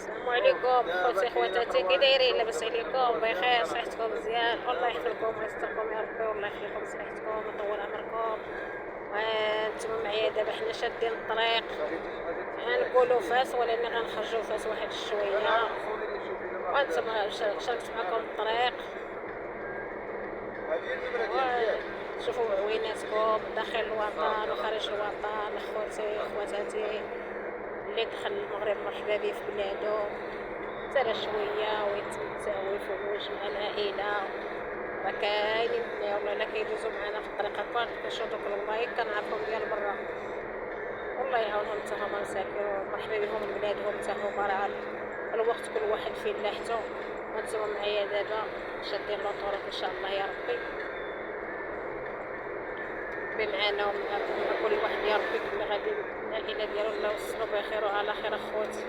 السلام عليكم خوتي خواتاتي، كي دايرين؟ لاباس عليكم؟ بخير؟ صحتكم مزيان؟ الله يحفظكم ويستركم يا ربي، والله يخليكم صحتكم ويطول عمركم. وانتم معايا دابا، حنا شادين الطريق، غنقولوا فاس ولكن غنخرجوا فاس واحد الشويه، وانتم شاركت معكم الطريق. شوفوا عويناتكم داخل الوطن وخارج الوطن. خوتي خواتاتي، اللي دخل المغرب مرحبا به في بلادو، ترى شويه ويتمتع ويفوج مع العائله. راه كاينين والله كيدوزو معنا في الطريق هكا، كنشوفو دوك اللايك كنعرفهم ديال برا. والله يعاونهم حتى هما مساكين، ومرحبا بهم لبلادهم حتى هما. راه الوقت كل واحد فين لاحتو، وانتم معايا دابا شادين لوطوريط ان شاء الله يا ربي. معانا ومع كل واحد يا ربي اللي غادي العائله ديالو الله يوصلو بخير وعلى خير. اخوتي